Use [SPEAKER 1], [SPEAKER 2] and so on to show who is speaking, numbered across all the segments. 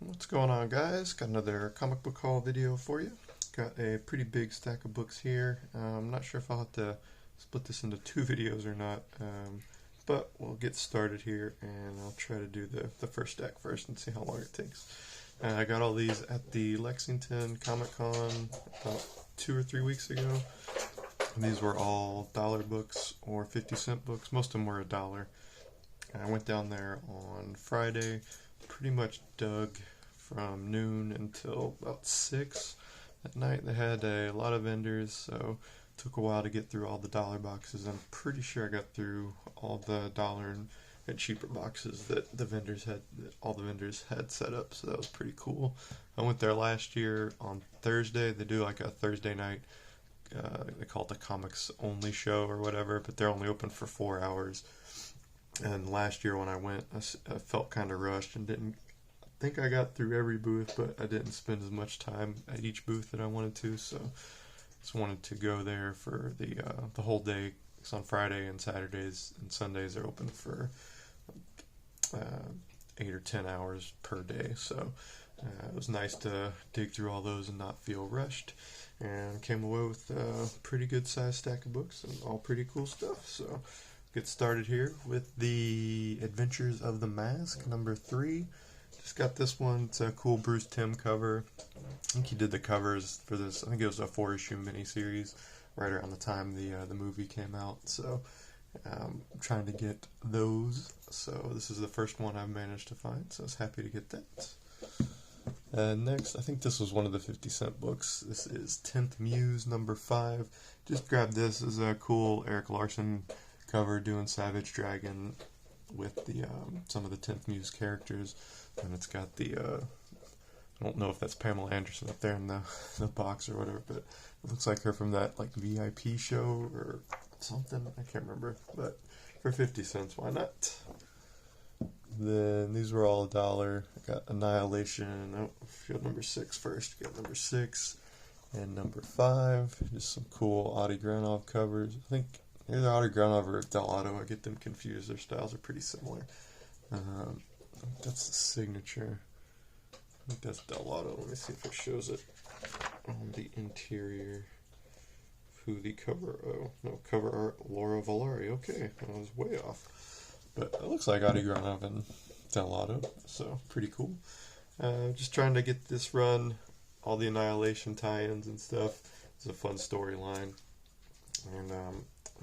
[SPEAKER 1] What's going on, guys? Got another comic book haul video for you. Got a pretty big stack of books here. I'm not sure if I'll have to split this into two videos or not, but we'll get started here and I'll try to do the first stack first and see how long it takes. I got all these at the Lexington Comic Con about 2 or 3 weeks ago. These were all dollar books or 50-cent books. Most of them were $1. I went down there on Friday, pretty much dug from noon until about 6 at night. They had a lot of vendors, so it took a while to get through all the dollar boxes. I'm pretty sure I got through all the dollar and cheaper boxes that all the vendors had set up, so that was pretty cool. I went there last year on Thursday. They do like a Thursday night, they call it the comics only show or whatever, but they're only open for 4 hours. And last year when I went, I felt kind of rushed and didn't think I got through every booth, but I didn't spend as much time at each booth that I wanted to, so just wanted to go there for the whole day. It's on Friday and Saturdays and Sundays are open for 8 or 10 hours per day, so it was nice to dig through all those and not feel rushed, and came away with a pretty good sized stack of books and all pretty cool stuff. So get started here with the Adventures of the Mask, number 3. Just got this one. It's a cool Bruce Timm cover. I think he did the covers for this. I think it was a 4-issue miniseries right around the time the movie came out. So I'm trying to get those. So this is the first one I've managed to find. So I was happy to get that. Next, I think this was one of the 50-cent books. This is 10th Muse, number 5. Just grabbed this as a cool Eric Larson cover doing Savage Dragon with the some of the 10th Muse characters, and it's got the I don't know if that's Pamela Anderson up there in the box or whatever, but it looks like her from that like VIP show or something. I can't remember, but for 50 cents, why not? Then these were all $1. I got Annihilation. Oh, field number 6 first. Got number 6 and number 5. Just some cool Adi Granov covers. I think either Adi Granov or Dell'Otto. I get them confused. Their styles are pretty similar. That's the signature. I think that's Dell'Otto. Let me see if it shows it on the interior. Who the cover? Oh, no, cover art Laura Valari. Okay, I was way off. But it looks like Adi Granov and Dell'Otto, so pretty cool. Just trying to get this run, all the Annihilation tie-ins and stuff. It's a fun storyline, and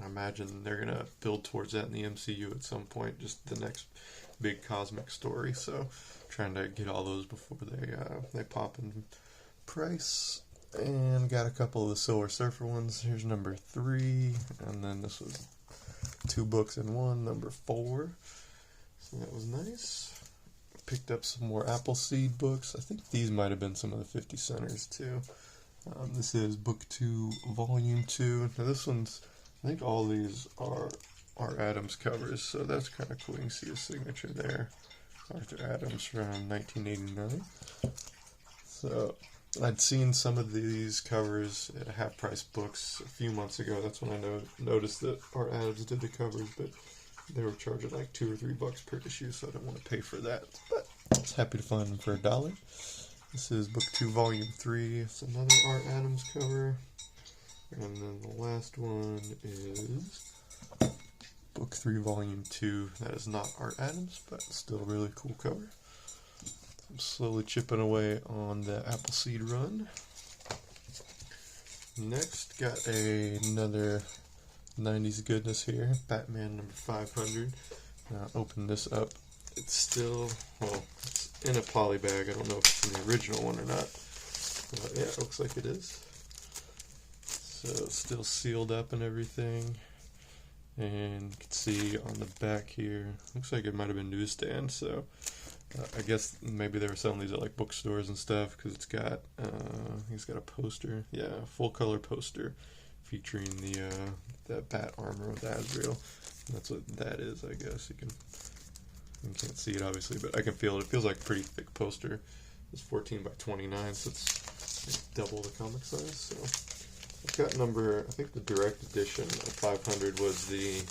[SPEAKER 1] I imagine they're gonna build towards that in the MCU at some point, just the next big cosmic story. So trying to get all those before they pop in price. And got a couple of the Silver Surfer ones. Here's number 3, and then this was 2 books in one, number 4. So that was nice. Picked up some more Appleseed books. I think these might have been some of the 50 centers too. This is book 2, volume 2. Now this one's, I think all these are Adams covers, so that's kind of cool. You can see his signature there. Arthur Adams from 1989. So I'd seen some of these covers at half-price books a few months ago. That's when I noticed that Art Adams did the covers, but they were charging like $2 or $3 per issue, so I didn't want to pay for that. But I was happy to find them for $1. This is book 2, volume 3. It's another Art Adams cover. And then the last one is book 3, volume 2. That is not Art Adams, but still a really cool cover. I'm slowly chipping away on the Appleseed run. Next, got another 90s goodness here. Batman number 500. Open this up. It's still, well, it's in a poly bag. I don't know if it's in the original one or not. Yeah, it looks like it is. So it's still sealed up and everything. And you can see on the back here, looks like it might have been newsstand, so I guess maybe they were selling these at like bookstores and stuff, because it's got, I think it's got a poster, yeah, a full color poster featuring the bat armor with Azrael. And that's what that is, I guess. You can't see it obviously, but I can feel it. It feels like a pretty thick poster. It's 14 by 29, so it's like double the comic size. So I've got I think the direct edition of 500 was the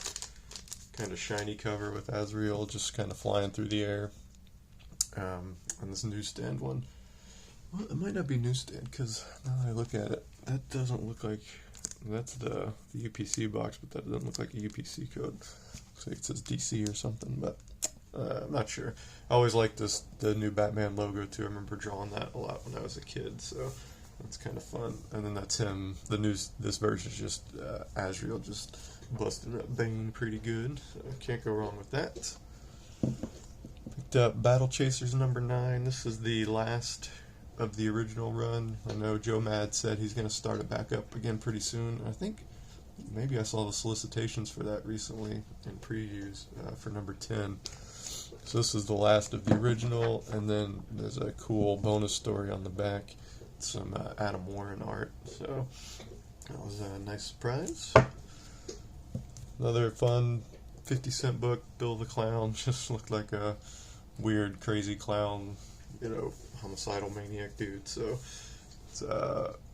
[SPEAKER 1] kind of shiny cover with Azrael just kind of flying through the air. And this newsstand one, well, it might not be newsstand, because now that I look at it, that doesn't look like, that's the UPC box, but that doesn't look like a UPC code. Looks like it says DC or something, but I'm not sure. I always liked the new Batman logo too. I remember drawing that a lot when I was a kid, so that's kind of fun. And then that's him. This version is just Azrael just busting up Bane pretty good, so can't go wrong with that. Picked up Battle Chasers #9. This is the last of the original run. I know Joe Mad said he's going to start it back up again pretty soon. I think maybe I saw the solicitations for that recently in previews for #10. So this is the last of the original, and then there's a cool bonus story on the back. Some Adam Warren art, so that was a nice surprise. Another fun 50-cent book, Bill the Clown. Just looked like a weird, crazy clown, homicidal maniac dude. So it's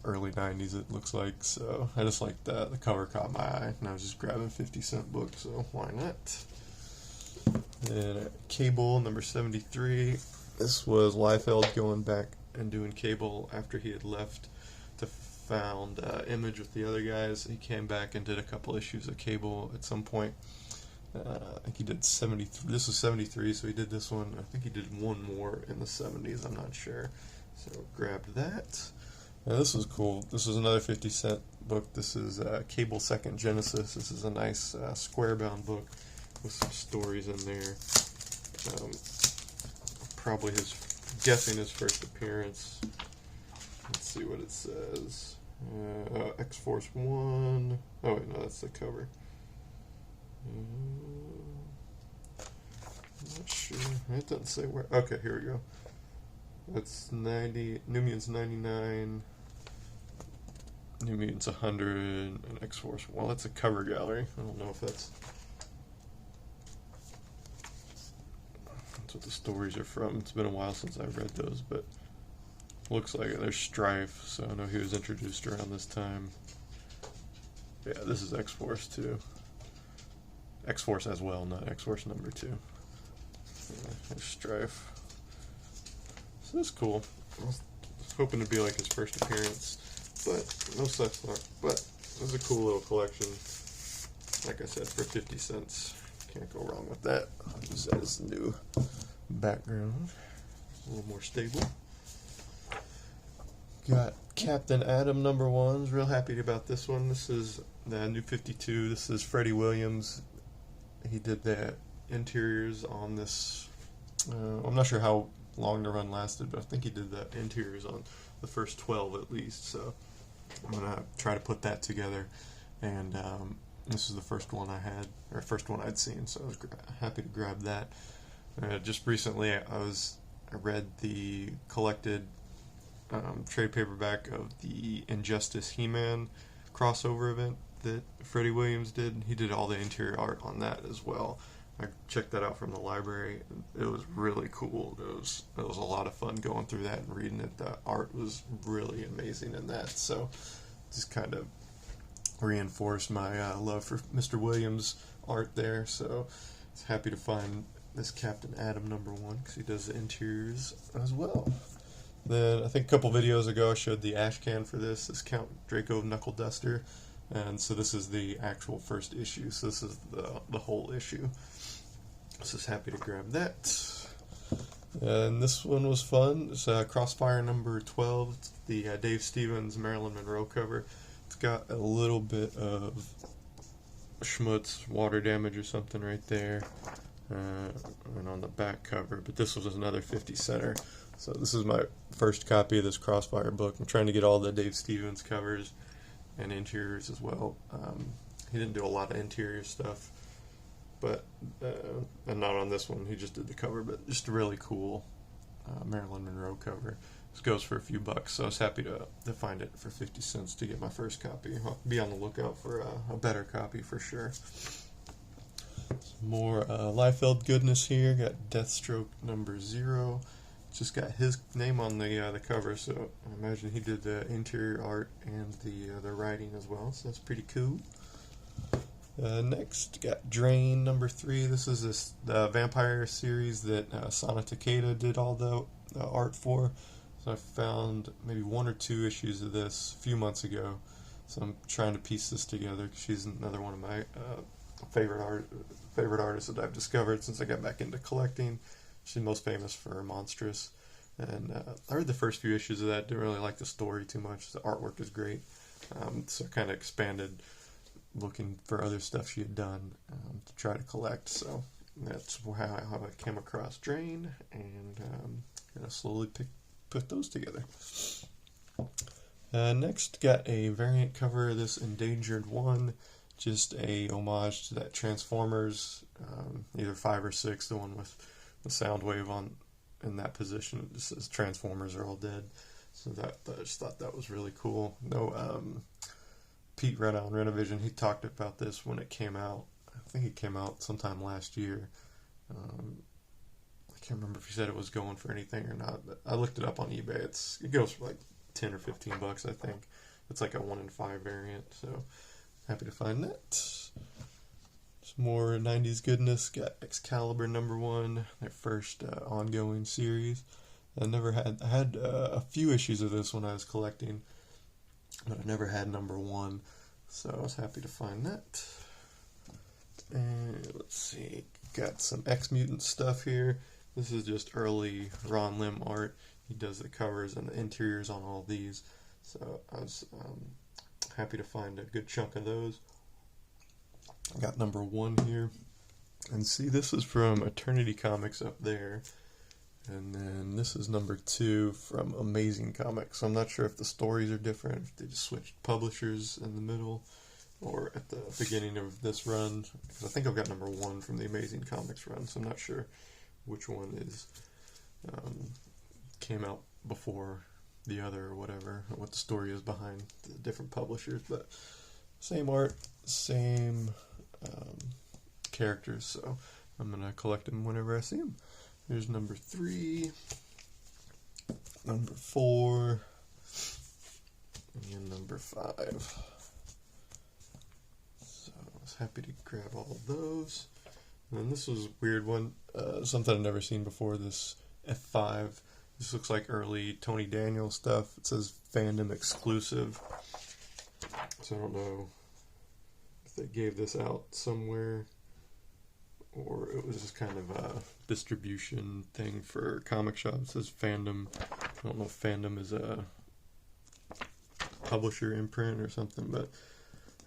[SPEAKER 1] early 90s, it looks like. So I just liked that. The cover caught my eye, and I was just grabbing 50-cent book, so why not? And Cable #73. This was Liefeld going back and doing Cable after he had left to found Image with the other guys. He came back and did a couple issues of Cable at some point. I think he did 73. This was 73, so he did this one. I think he did one more in the 70s. I'm not sure. So grabbed that. Now, this was cool. This was another 50-cent book. This is Cable Second Genesis. This is a nice square-bound book with some stories in there. Probably guessing his first appearance. Let's see what it says. X-Force 1. Oh, wait, no, that's the cover. I'm not sure. It doesn't say where. Okay, here we go. That's 90. New Mutants 99. New Mutants 100. And X-Force 1. Well, that's a cover gallery. I don't know if that's what the stories are from. It's been a while since I've read those, but looks like it. There's Strife, so I know he was introduced around this time. Yeah, this is X-Force too. X-Force as well, not X-Force #2. Yeah, there's Strife. So that's cool. I was hoping to be like his first appearance, but no such luck. But it was a cool little collection. Like I said, for 50 cents. Can't go wrong with that. I'll use that as a new background. A little more stable. Got Captain Atom #1. Real happy about this one. This is the new 52. This is Freddie Williams. He did the interiors on this. I'm not sure how long the run lasted, but I think he did the interiors on the first 12 at least. So I'm gonna try to put that together. And this is the first one I had, or first one I'd seen, so I was happy to grab that. Just recently, I read the collected trade paperback of the Injustice He-Man crossover event that Freddie Williams did. He did all the interior art on that as well. I checked that out from the library. It was really cool. It was a lot of fun going through that and reading it. The art was really amazing in that. So just kind of reinforced my love for Mr. Williams' art there. So it's happy to find this Captain Atom #1 because he does the interiors as well. Then I think a couple videos ago I showed the ash can for this Count Draco Knuckle Duster, and so this is the actual first issue. So this is the whole issue. So just happy to grab that. And this one was fun. It's Crossfire #12. It's the Dave Stevens Marilyn Monroe cover. It's got a little bit of schmutz, water damage or something right there, and on the back cover. But this was another 50-center. So this is my first copy of this Crossfire book. I'm trying to get all the Dave Stevens covers and interiors as well. He didn't do a lot of interior stuff, but and not on this one. He just did the cover, but just a really cool Marilyn Monroe cover. This goes for a few bucks, so I was happy to find it for 50 cents to get my first copy. I'll be on the lookout for a better copy for sure. Some more Liefeld goodness here. Got Deathstroke #0. Just got his name on the cover, so I imagine he did the interior art and the writing as well, so that's pretty cool. Next, got Drain number 3. This is the vampire series that Sana Takeda did all the art for. So I found maybe 1 or 2 issues of this a few months ago. So I'm trying to piece this together because she's another one of my favorite artists that I've discovered since I got back into collecting. She's most famous for her Monstrous. And I read the first few issues of that. Didn't really like the story too much. The artwork is great. So I kind of expanded looking for other stuff she had done to try to collect. So that's how I came across Drain, and gonna slowly put those together. Next, got a variant cover of this Endangered One, just a homage to that Transformers, either 5 or 6, the one with the Soundwave on in that position. It just says Transformers are all dead. So that I just thought that was really cool. No, Pete read on Renovision. He talked about this when it came out. I think it came out sometime last year. I can't remember if he said it was going for anything or not, but I looked it up on eBay. It goes for like $10 or $15, I think. It's like a 1 in 5 variant, so happy to find that. Some more 90s goodness. Got Excalibur number 1, their first ongoing series. I had a few issues of this when I was collecting, but I never had number 1, so I was happy to find that. And let's see, got some ex-mutant stuff here. This is just early Ron Lim art. He does the covers and the interiors on all these, so I was happy to find a good chunk of those. I got number 1 here, and see, this is from Eternity Comics up there, and then this is number 2 from Amazing Comics. So I'm not sure if the stories are different, if they just switched publishers in the middle, or at the beginning of this run, because I think I've got number 1 from the Amazing Comics run, so I'm not sure which one is came out before the other or whatever, or what the story is behind the different publishers, but same art, same characters, so I'm going to collect them whenever I see them. Here's number 3, number 4, and number 5. So I was happy to grab all of those. And then this was a weird one, something I've never seen before, this F5. This looks like early Tony Daniel stuff. It says fandom exclusive. So I don't know if they gave this out somewhere or it was just kind of a distribution thing for comic shops. It says fandom. I don't know if fandom is a publisher imprint or something, but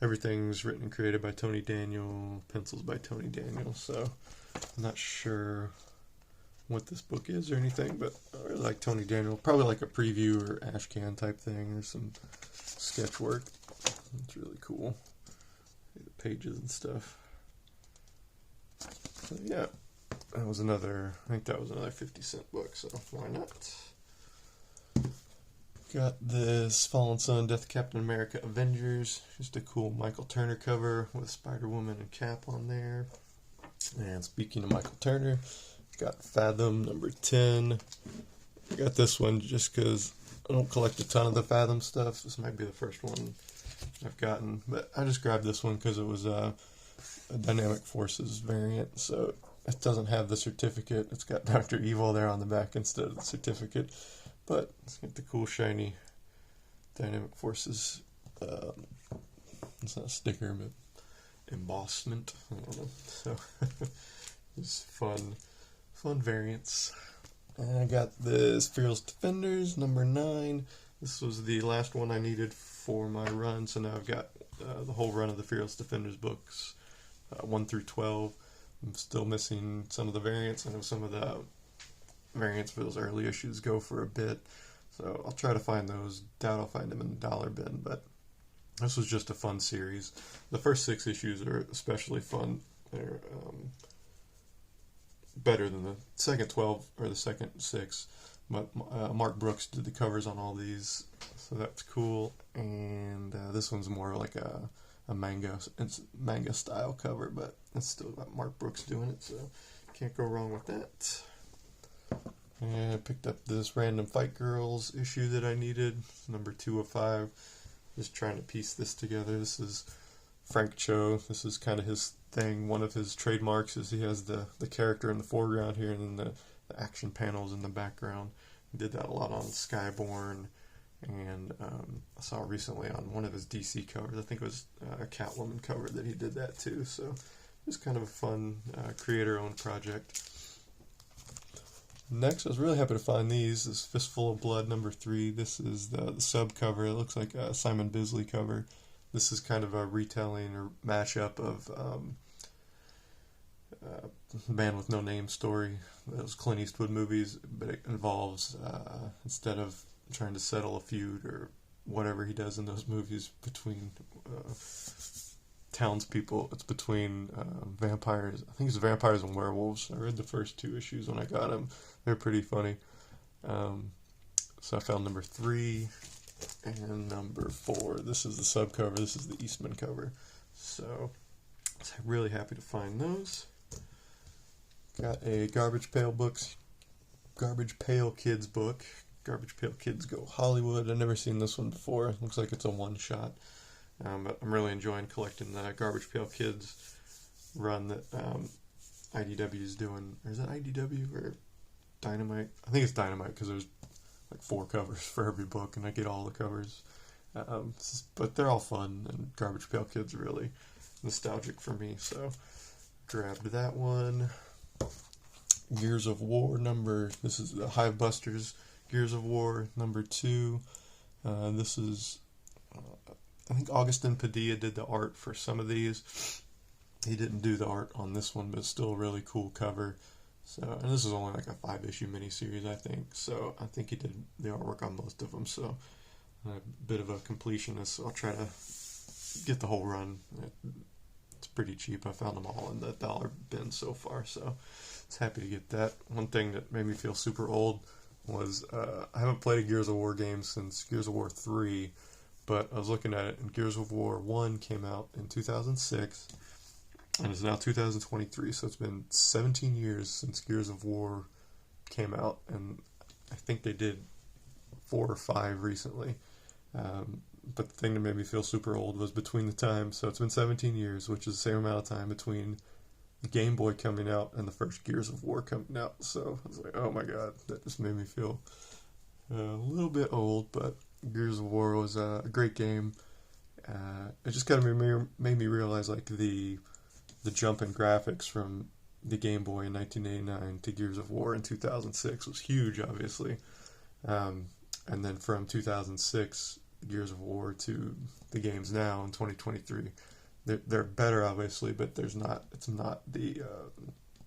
[SPEAKER 1] everything's written and created by Tony Daniel, pencils by Tony Daniel, so I'm not sure what this book is or anything, but I really like Tony Daniel. Probably like a preview or ashcan type thing or some sketch work. It's really cool. The pages and stuff. So yeah, I think that was another 50-cent book, so why not? Got this Fallen Sun, Death Captain America Avengers. Just a cool Michael Turner cover with Spider-Woman and Cap on there. And speaking of Michael Turner, got Fathom number 10. I got this one just because I don't collect a ton of the Fathom stuff. This might be the first one I've gotten, but I just grabbed this one because it was a Dynamic Forces variant, so it doesn't have the certificate. It's got Dr. Evil there on the back instead of the certificate, but it's got the cool shiny Dynamic Forces, it's not a sticker, but embossment, I don't know, so it's fun variants. And I got this Fearless Defenders number 9. This was the last one I needed for my run, so now I've got the whole run of the Fearless Defenders books, 1 through 12. I'm still missing some of the variants. I know some of the variants for those early issues go for a bit, so I'll try to find those. Doubt I'll find them in the dollar bin, but this was just a fun series. The first 6 issues are especially fun. They're better than the second 12 or the second 6. But Mark Brooks did the covers on all these, so that's cool. And this one's more like a manga style cover, but it's still got Mark Brooks doing it, so can't go wrong with that. And I picked up this Random Fight Girls issue that I needed, number 2 of 5. Just trying to piece this together. This is Frank Cho. This is kind of his thing. One of his trademarks is he has the character in the foreground here, and then the action panels in the background. He did that a lot on Skyborn, and I saw recently on one of his DC covers, I think it was a Catwoman cover that he did that too. So it was kind of a fun creator-owned project. Next, I was really happy to find these. This Fistful of Blood #3. This is the sub cover. It looks like a Simon Bisley cover. This is kind of a retelling or mashup of Man with No Name story. Those Clint Eastwood movies, but it involves, instead of trying to settle a feud or whatever he does in those movies between townspeople, it's between vampires. I think it's vampires and werewolves. I read the first 2 issues when I got them. They're pretty funny. So I found #3 and #4. This is the subcover. This is the Eastman cover. So I'm really happy to find those. Got a Garbage Pail Kids book. Garbage Pail Kids Go Hollywood. I've never seen this one before. It looks like it's a one-shot. But I'm really enjoying collecting the Garbage Pail Kids run that IDW is doing. Or is that IDW or Dynamite? I think it's Dynamite because there's like 4 covers for every book, and I get all the covers. But they're all fun, and Garbage Pail Kids are really nostalgic for me. So grabbed that one. Gears of War this is the Hive Busters Gears of War #2. This is I think Augustin Padilla did the art for some of these. He didn't do the art on this one, but still a really cool cover. So, and this is only like a 5-issue miniseries, I think. So I think he did the artwork on most of them. So I'm a bit of a completionist, so I'll try to get the whole run. It's pretty cheap. I found them all in the dollar bin so far, so I was happy to get that. One thing that made me feel super old was I haven't played a Gears of War game since Gears of War 3. But I was looking at it, and Gears of War 1 came out in 2006, and it's now 2023, so it's been 17 years since Gears of War came out, and I think they did 4 or 5 recently. But the thing that made me feel super old was between the time, so it's been 17 years, which is the same amount of time between the Game Boy coming out and the first Gears of War coming out. So I was like, oh my god, that just made me feel a little bit old, but Gears of War was a great game. It just kind of made me realize like the jump in graphics from the Game Boy in 1989 to Gears of War in 2006 was huge, obviously. And then from 2006 Gears of War to the games now in 2023, they're better, obviously, but it's not the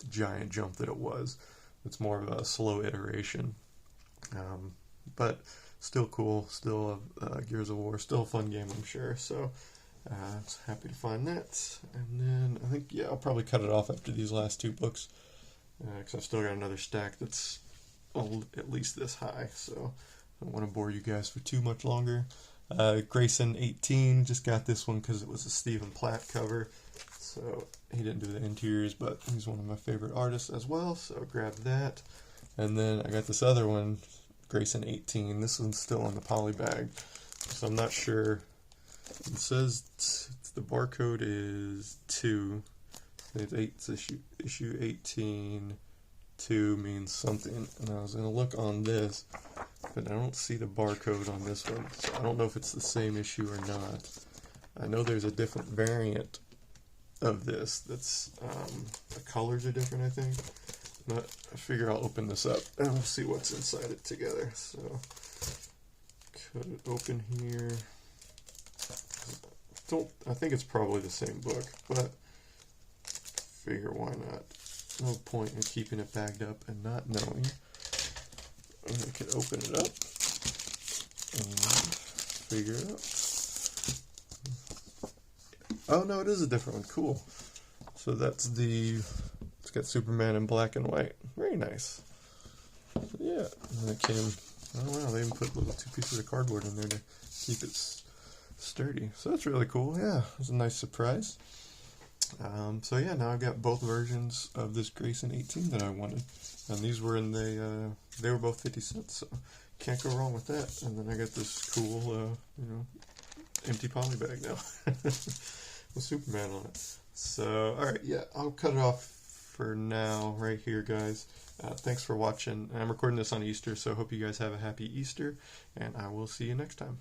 [SPEAKER 1] giant jump that it was. It's more of a slow iteration. But still cool, still Gears of War, still a fun game, I'm sure. So I was happy to find that. And then I think, I'll probably cut it off after these last 2 books, because I've still got another stack that's at least this high, so I don't want to bore you guys for too much longer. Grayson 18, just got this one because it was a Stephen Platt cover, so he didn't do the interiors, but he's one of my favorite artists as well, so grabbed that. And then I got this other one, Grayson 18. This one's still in the poly bag, so I'm not sure. It says the barcode is 2. It's issue 18. 2 means something, and I was going to look on this, but I don't see the barcode on this one, so I don't know if it's the same issue or not. I know there's a different variant of this that's, the colors are different, I think. But I figure I'll open this up and we'll see what's inside it together. So, cut it open here. I think it's probably the same book, but figure why not. No point in keeping it bagged up and not knowing. And I can open it up and figure it out. Oh no, it is a different one. Cool. So that's it's got Superman in black and white. Very nice. Yeah, and it came. Oh wow, they even put little 2 pieces of cardboard in there to keep it sturdy. So that's really cool. Yeah, it was a nice surprise. So yeah, now I've got both versions of this Grayson 18 that I wanted, and these were they were both 50 cents, so can't go wrong with that. And then I got this cool, empty poly bag now. with Superman on it. So, alright, yeah, I'll cut it off for now right here, guys. Thanks for watching. I'm recording this on Easter, so I hope you guys have a happy Easter, and I will see you next time.